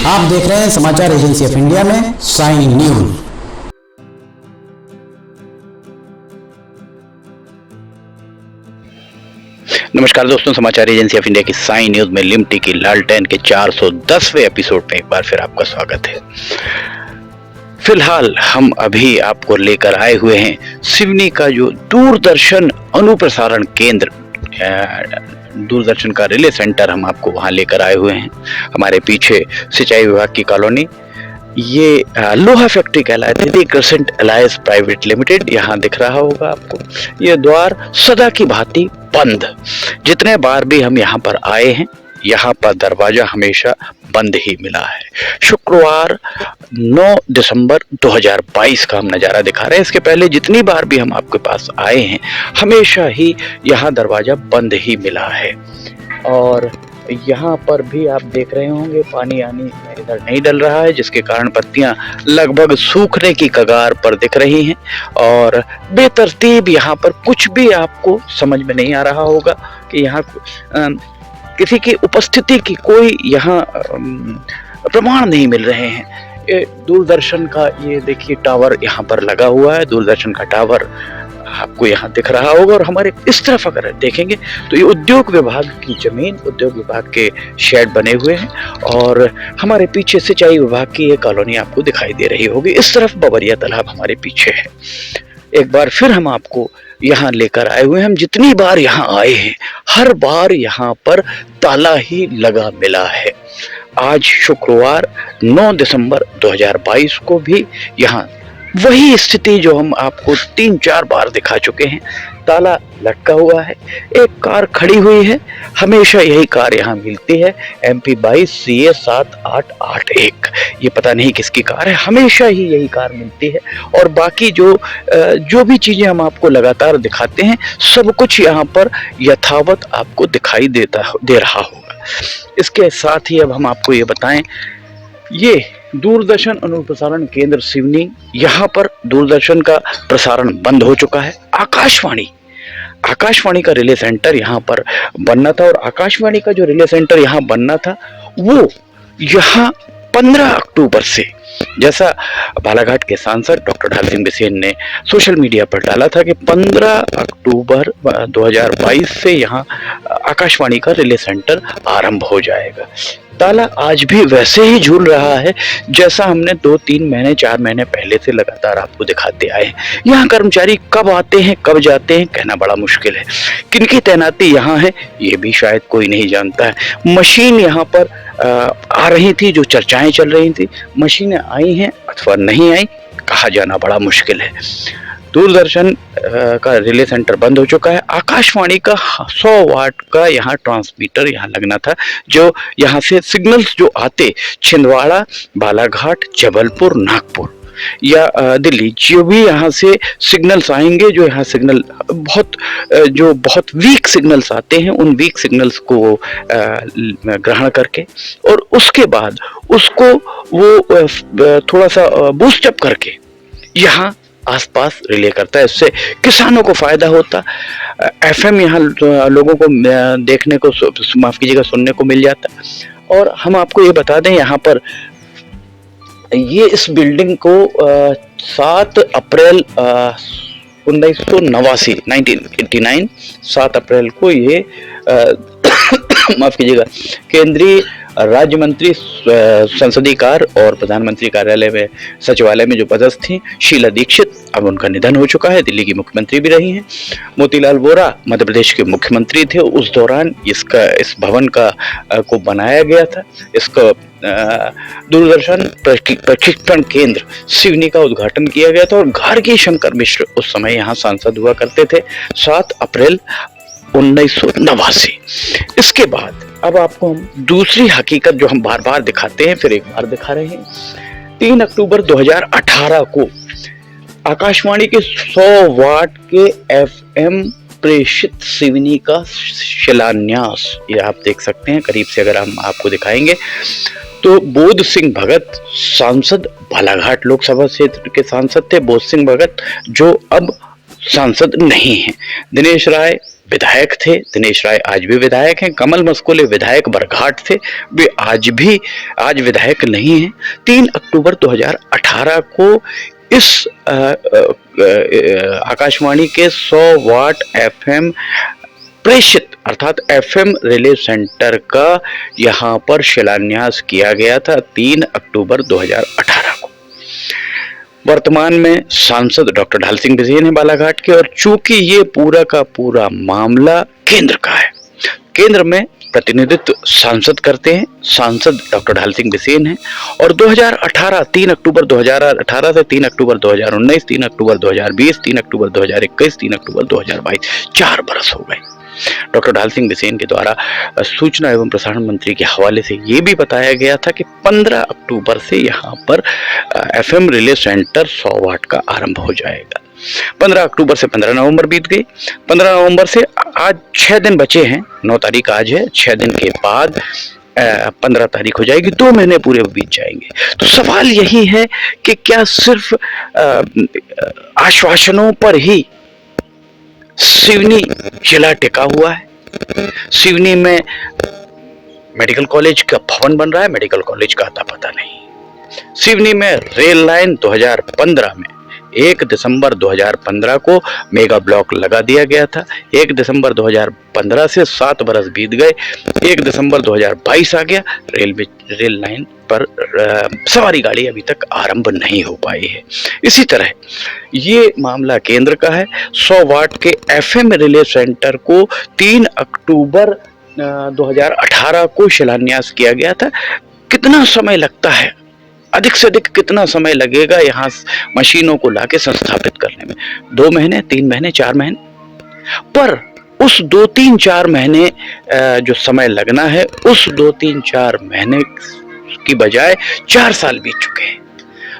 आप देख रहे हैं समाचार एजेंसी ऑफ इंडिया में साइन न्यूज। नमस्कार दोस्तों, समाचार एजेंसी ऑफ इंडिया की साइन न्यूज में लिमटी की लालटेन के 410वें एपिसोड में एक बार फिर आपका स्वागत है। फिलहाल हम अभी आपको लेकर आए हुए हैं सिवनी का जो दूरदर्शन अनुप्रसारण केंद्र, दूरदर्शन का रिले सेंटर, हम आपको वहां लेकर आए हुए हैं। हमारे पीछे सिंचाई विभाग की कॉलोनी, ये लोहा फैक्ट्री कहलाती है, क्रिसेंट एलायंस प्राइवेट लिमिटेड, यहाँ दिख रहा होगा आपको। ये द्वार सदा की भांति बंद। जितने बार भी हम यहाँ पर आए हैं, यहाँ पर दरवाजा हमेशा बंद ही मिला है। शुक्रवार 9 दिसंबर 2022 का हम नज़ारा दिखा रहे हैं। इसके पहले जितनी बार भी हम आपके पास आए हैं, हमेशा ही यहाँ दरवाजा बंद ही मिला है। और यहाँ पर भी आप देख रहे होंगे पानी आनी इधर नहीं डल रहा है, जिसके कारण पत्तियां लगभग सूखने की कगार पर दिख रही हैं। और बेतरतीब यहाँ पर कुछ भी आपको समझ में नहीं आ रहा होगा कि यहाँ किसी की उपस्थिति की कोई यहाँ प्रमाण नहीं मिल रहे हैं। ये दूरदर्शन का, ये देखिए टावर यहाँ पर लगा हुआ है, दूरदर्शन का टावर आपको यहाँ दिख रहा होगा। और हमारे इस तरफ अगर देखेंगे तो ये उद्योग विभाग की जमीन, उद्योग विभाग के शेड बने हुए हैं। और हमारे पीछे सिंचाई विभाग की ये कॉलोनी आपको दिखाई दे रही होगी। इस तरफ बबरिया तालाब हमारे पीछे है। एक बार फिर हम आपको यहाँ लेकर आए हुए हैं। हम जितनी बार यहाँ आए हैं, हर बार यहाँ पर ताला ही लगा मिला है। आज शुक्रवार 9 दिसंबर 2022 को भी यहाँ वही स्थिति जो हम आपको 3-4 बार दिखा चुके हैं, ताला लटका हुआ है। एक कार खड़ी हुई है, हमेशा यही कार यहाँ मिलती है, MP 22 CA 7881। ये पता नहीं किसकी कार है, हमेशा ही यही कार मिलती है। और बाकी जो भी चीजें हम आपको लगातार दिखाते हैं, सब कुछ यहाँ पर यथावत आपको दिखाई दे रहा होगा। इसके साथ ही अब हम आपको ये बताएं, ये दूरदर्शन अनुप्रसारण केंद्र सिवनी, यहाँ पर दूरदर्शन का प्रसारण बंद हो चुका है। आकाशवाणी का रिले सेंटर यहाँ पर बनना था। और आकाशवाणी का जो रिले सेंटर यहाँ बनना था, वो यहाँ 15 अक्टूबर से, जैसा बालाघाट के सांसद डॉक्टर ढाल सिंह बिसेन ने सोशल मीडिया पर डाला था कि 15 अक्टूबर 2022 से यहाँ आकाशवाणी का रिले सेंटर आरंभ हो जाएगा। ताला आज भी वैसे ही झूल रहा है, जैसा हमने 2-3 महीने 4 महीने पहले से लगातार आपको दिखाते आए हैं। यहाँ कर्मचारी कब आते हैं कब जाते हैं कहना बड़ा मुश्किल है। किनकी तैनाती यहाँ है ये भी शायद कोई नहीं जानता है। मशीन यहाँ पर आ रही थी, जो चर्चाएं चल रही थी, मशीनें आई हैं अथवा नहीं आई, कहा जाना बड़ा मुश्किल है। दूरदर्शन का रिले सेंटर बंद हो चुका है। आकाशवाणी का 100 वाट का यहाँ ट्रांसमीटर यहाँ लगना था, जो यहाँ से सिग्नल्स जो आते छिंदवाड़ा, बालाघाट, जबलपुर, नागपुर या दिल्ली, जो भी यहाँ से सिग्नल्स आएंगे, जो यहाँ सिग्नल बहुत वीक सिग्नल्स आते हैं, उन वीक सिग्नल्स को ग्रहण करके और उसके बाद उसको वो थोड़ा सा बूस्टअप करके यहाँ आसपास रिले करता है। इससे किसानों को फायदा होता। FM यहाँ लोगों को देखने को, माफ कीजिएगा, सुनने को मिल जाता। और हम आपको ये बता दें, यहाँ पर ये इस बिल्डिंग को 7 अप्रैल 1989 7 अप्रैल को ये माफ कीजिएगा, केंद्रीय राज्य मंत्री संसदीय कार्य और प्रधानमंत्री कार्यालय में, सचिवालय में जो पदस्थ थी शीला दीक्षित, अब उनका निधन हो चुका है। दिल्ली की मुख्यमंत्री भी रही हैं। मोतीलाल वोरा मध्य प्रदेश के मुख्यमंत्री थे। उस दौरान इस भवन को बनाया गया था। इसका दूरदर्शन प्रशिक्षण केंद्र सिवनी का उद्घाटन किया गया था। और गार्गी शंकर मिश्र उस समय यहाँ सांसद हुआ करते थे। 7 अप्रैल 1989। इसके बाद अब आपको हम दूसरी हकीकत जो हम बार बार दिखाते हैं, फिर एक बार दिखा रहे हैं। 3 अक्टूबर 2018 को आकाशवाणी के 100 वाट के FM प्रेषित सिवनी का शिलान्यास, ये आप देख सकते हैं करीब से, अगर हम आपको दिखाएंगे तो बोध सिंह भगत सांसद, बालाघाट लोकसभा क्षेत्र के सांसद थे बोध सिंह भगत, जो अब सांसद नहीं हैं। दिनेश राय विधायक थे, दिनेश राय आज भी विधायक हैं। कमल मस्कोले विधायक बरघाट थे, वे आज विधायक नहीं हैं। 3 अक्टूबर 2018 को इस आकाशवाणी के 100 वाट एफएम प्रेषित अर्थात एफएम रिले सेंटर का यहां पर शिलान्यास किया गया था 3 अक्टूबर 2018 को। वर्तमान में सांसद डॉक्टर ढाल सिंह बिसेन है बालाघाट के, और चूंकि ये पूरा का पूरा मामला केंद्र का है, केंद्र में प्रतिनिधित्व सांसद करते हैं, सांसद डॉक्टर ढाल सिंह बिसेन हैं, और 2018 3 अक्टूबर 2018 से 3 अक्टूबर 2019, 3 अक्टूबर 2020, 3 अक्टूबर 2021, 3 अक्टूबर 2022 4 बरस हो गए। डॉक्टर ढाल सिंह बिसेन के द्वारा सूचना एवं प्रसारण मंत्री के हवाले से ये भी बताया गया था कि 15 अक्टूबर से यहाँ पर एफएम रिले सेंटर 100 वाट का आरंभ हो जाएगा। 15 अक्टूबर से 15 नवंबर बीत गई। 15 नवंबर से आज 6 दिन बचे हैं, 9 तारीख आज है, 6 दिन के बाद 15 तारीख हो जाएगी, 2 महीने पूरे बीत जाएंगे। तो सवाल यही है कि क्या सिर्फ आश्वासनों पर ही सिवनी जिला टिका हुआ है? सिवनी में मेडिकल कॉलेज का भवन बन रहा है, मेडिकल कॉलेज का आता पता नहीं। सिवनी में रेल लाइन 2015 में 1 दिसंबर 2015 को मेगा ब्लॉक लगा दिया गया था। 1 दिसंबर 2015 से 7 बरस बीत गए, 1 दिसंबर 2022 आ गया, रेल लाइन पर सवारी गाड़ी अभी तक आरंभ नहीं हो पाई है। इसी तरह ये मामला केंद्र का है। 100 वाट के एफएम रिले सेंटर को 3 अक्टूबर 2018 को शिलान्यास किया गया था। कितना समय लगता है, अधिक से अधिक कितना समय लगेगा यहाँ मशीनों को लाके संस्थापित करने में? 2 महीने, 3 महीने, 4 महीने? पर उस 2-3-4 महीने जो समय लगना है, उस 2-3-4 महीने की बजाय 4 साल बीत चुके हैं।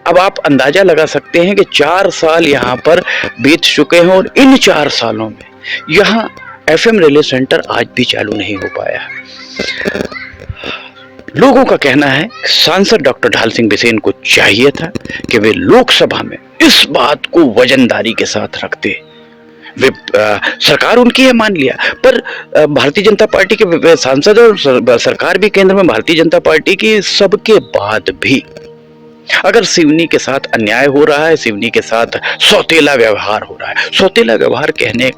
अब आप अंदाजा लगा सकते हैं कि 4 साल यहाँ पर बीत चुके हैं, और इन 4 सालों में यहाँ एफएम रिले सेंटर आज भी चालू नहीं हो पाया। लोगों का कहना है कि सांसद डॉक्टर ढाल सिंह बिसेन को चाहिए था कि वे लोकसभा में इस बात को वजनदारी के साथ रखते। वे सरकार उनकी है मान लिया, पर भारतीय जनता पार्टी के सांसद और सरकार भी केंद्र में भारतीय जनता पार्टी की, सबके बाद भी अगर सिवनी के साथ अन्याय हो रहा है, सिवनी के साथ सौतेला व्यवहार हो रहा है, सौतेला व्यवहार कहने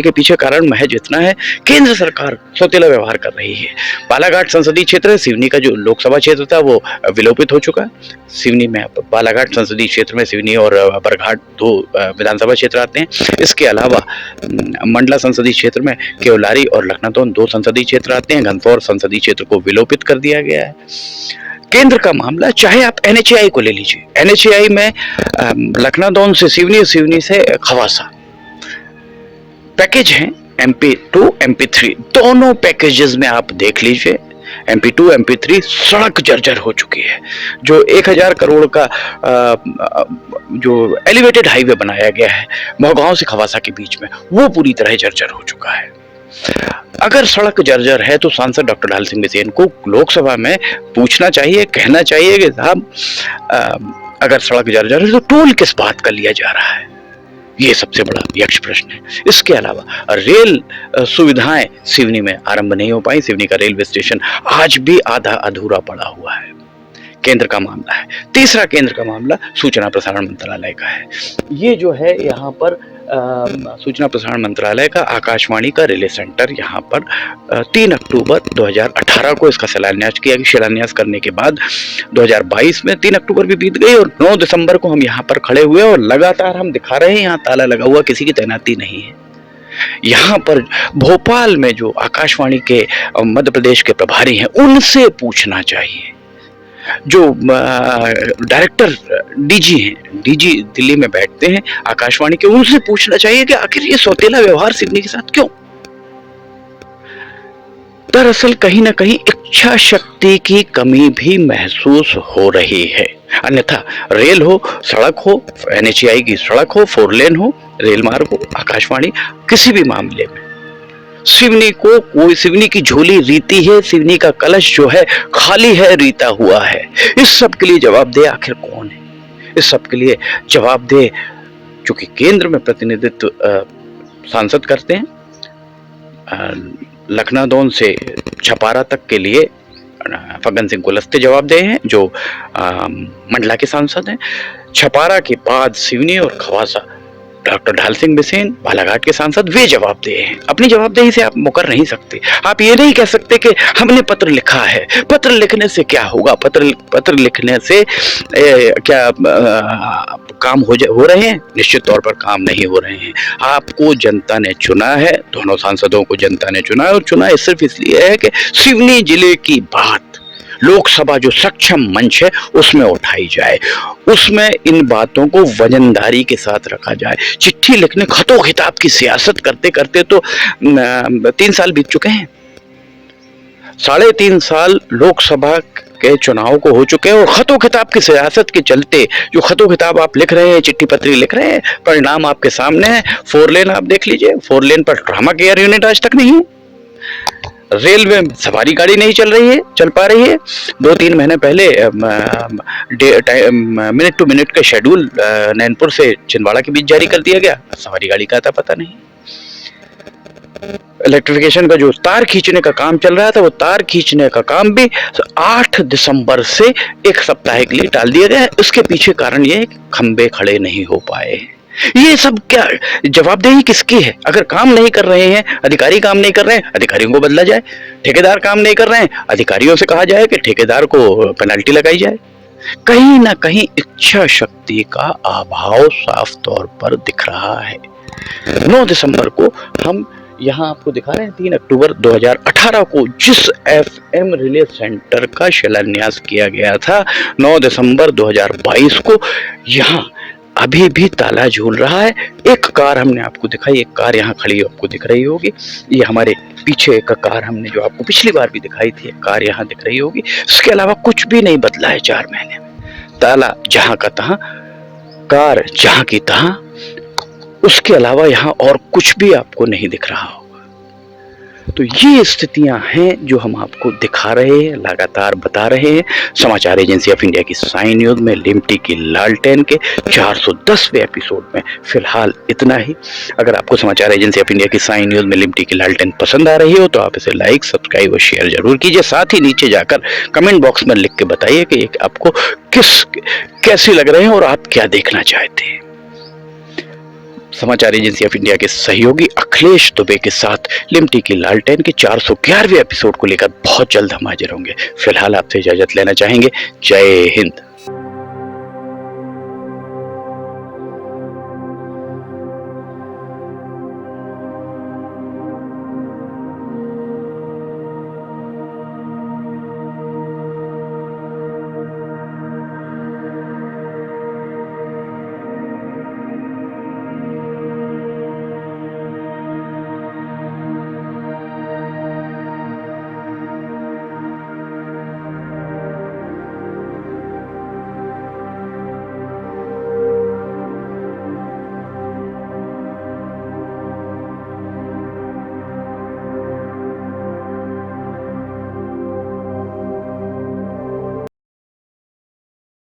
के पीछे कारण महज इतना है, केंद्र सरकार सौतेला व्यवहार कर रही है। बालाघाट संसदीय क्षेत्र है, सिवनी का जो लोकसभा क्षेत्र था वो विलोपित हो चुका है। सिवनी में बालाघाट संसदीय क्षेत्र में सिवनी और बरघाट 2 विधानसभा क्षेत्र आते हैं। इसके अलावा मंडला संसदीय क्षेत्र में केवलारी और लखनादौन 2 संसदीय क्षेत्र आते हैं। घनौर संसदीय क्षेत्र को विलोपित कर दिया गया है। केंद्र का मामला, चाहे आप एनएचएआई को ले लीजिए, एनएचएआई में लखनादौन से सिवनी, सिवनी से खवासा पैकेज हैं। MP2, MP3 दोनों पैकेजेस में आप देख लीजिए, MP2, MP3 सड़क जर्जर हो चुकी है। जो 1000 करोड़ का जो एलिवेटेड हाईवे बनाया गया है मोहगांव से खवासा के बीच में, वो पूरी तरह जर्जर हो चुका है। अगर सड़क जर्जर है तो सांसद डॉक्टर ढाल सिंह बिसेन को लोकसभा में पूछना चाहिए, कहना चाहिए कि साहब अगर सड़क जर्जर है तो टोल किस बात का लिया जा रहा है? ये सबसे बड़ा यक्ष प्रश्न है। इसके अलावा रेल सुविधाएं सिवनी में आरंभ नहीं हो पाई। सिवनी का रेलवे स्टेशन आज भी आधा अधूरा पड़ा हुआ है। केंद्र का मामला है। तीसरा केंद्र का मामला सूचना प्रसारण मंत्रालय का है। ये जो है यहाँ पर सूचना प्रसारण मंत्रालय का आकाशवाणी का रिले सेंटर यहाँ पर 3 अक्टूबर 2018 को इसका शिलान्यास किया। शिलान्यास करने के बाद 2022 में 3 अक्टूबर भी बीत गई और 9 दिसंबर को हम यहाँ पर खड़े हुए और लगातार हम दिखा रहे हैं यहाँ ताला लगा हुआ, किसी की तैनाती नहीं है। यहाँ पर भोपाल में जो आकाशवाणी के मध्य प्रदेश के प्रभारी हैं उनसे पूछना चाहिए। जो डायरेक्टर डीजी हैं, डीजी दिल्ली में बैठते हैं आकाशवाणी के, उनसे पूछना चाहिए कि आखिर ये सौतेला व्यवहार सिवनी के साथ क्यों? दरअसल कहीं ना कहीं इच्छा शक्ति की कमी भी महसूस हो रही है। अन्यथा रेल हो, सड़क हो, एनएचएआई की सड़क हो, 4 लेन हो, रेल मार्ग हो, आकाशवाणी, किसी भी मामले में सिवनी को कोई, सिवनी की झोली रीति है, सिवनी का कलश जो है खाली है, रीता हुआ है। इस सब के लिए जवाबदेह आखिर कौन है? इस सब के लिए जवाबदेह चूंकि केंद्र में प्रतिनिधित्व सांसद करते हैं, लखनादौन से छपारा तक के लिए फग्गन सिंह कुलस्ते जवाबदेह हैं जो मंडला के सांसद हैं। छपारा के बाद सिवनी और खवासा डॉक्टर ढाल सिंह बिसेन बालाघाट के सांसद वे जवाबदेह हैं। अपनी जवाबदेही से आप मुकर नहीं सकते। आप ये नहीं कह सकते कि हमने पत्र लिखा है, पत्र लिखने से क्या होगा, पत्र लिखने से क्या काम हो रहे हैं? निश्चित तौर पर काम नहीं हो रहे हैं। आपको जनता ने चुना है, दोनों सांसदों को जनता ने चुना है, और चुना है सिर्फ इसलिए है कि सिवनी जिले की बात लोकसभा जो सक्षम मंच है उसमें उठाई जाए, उसमें इन बातों को वजनदारी के साथ रखा जाए। चिट्ठी लिखने, खतों खिताब की सियासत करते करते तो 3 साल बीत चुके हैं। 3.5 साल लोकसभा के चुनाव को हो चुके हैं, और खतों खिताब की सियासत के चलते जो खतों खिताब आप लिख रहे हैं, चिट्ठी पत्री लिख रहे हैं, परिणाम आपके सामने है। 4 लेन आप देख लीजिए, 4 लेन पर ट्रामा केयर यूनिट आज तक नहीं है। रेलवे सवारी गाड़ी नहीं चल पा रही है। 2-3 महीने पहले मिनट टू मिनट का शेड्यूल नैनपुर से छिंदवाड़ा के बीच जारी कर दिया गया, सवारी गाड़ी का था पता नहीं। इलेक्ट्रिफिकेशन का जो तार खींचने का काम चल रहा था, वो तार खींचने का काम भी 8 दिसंबर से 1 सप्ताह के लिए टाल दिया गया। उसके पीछे कारण ये है कि खंबे खड़े नहीं हो पाए। ये सब क्या जवाबदेही किसकी है? अगर काम नहीं कर रहे हैं, अधिकारी काम नहीं कर रहे हैं, अधिकारियों को बदला जाए। ठेकेदार काम नहीं कर रहे हैं, अधिकारियों से कहा जाए कि ठेकेदार को पेनल्टी लगाई जाए। कहीं ना कहीं इच्छा शक्ति का अभाव साफ तौर पर दिख रहा है। 9 दिसंबर को हम यहाँ आपको दिखा रहे हैं, 3 अक्टूबर 2018 को जिस FM रिले सेंटर का शिलान्यास किया गया था, 9 दिसंबर 2022 को यहाँ अभी भी ताला झूल रहा है। एक कार हमने आपको दिखाई, एक कार यहाँ खड़ी आपको दिख रही होगी। ये हमारे पीछे एक कार हमने जो आपको पिछली बार भी दिखाई थी, एक कार यहाँ दिख रही होगी। इसके अलावा कुछ भी नहीं बदला है 4 महीने में। ताला जहाँ का तहाँ, कार जहाँ की तहाँ, उसके अलावा यहाँ और कुछ भी आपको नहीं दिख रहा होगा। तो ये स्थितियां हैं जो हम आपको दिखा रहे हैं, लगातार बता रहे हैं। समाचार एजेंसी ऑफ इंडिया की साइन न्यूज में लिमटी की लालटेन के 410वें एपिसोड में फिलहाल इतना ही। अगर आपको समाचार एजेंसी ऑफ इंडिया की साइन न्यूज में लिमटी की लालटेन पसंद आ रही हो तो आप इसे लाइक, सब्सक्राइब और शेयर जरूर कीजिए। साथ ही नीचे जाकर कमेंट बॉक्स में लिख के बताइए कि आपको कैसे लग रहे हैं और आप क्या देखना चाहते हैं। समाचार एजेंसी ऑफ इंडिया के सहयोगी अखिलेश दुबे के साथ लिमटी की लालटेन के 411वें एपिसोड को लेकर बहुत जल्द हम हाजिर होंगे। फिलहाल आपसे इजाजत लेना चाहेंगे। जय हिंद।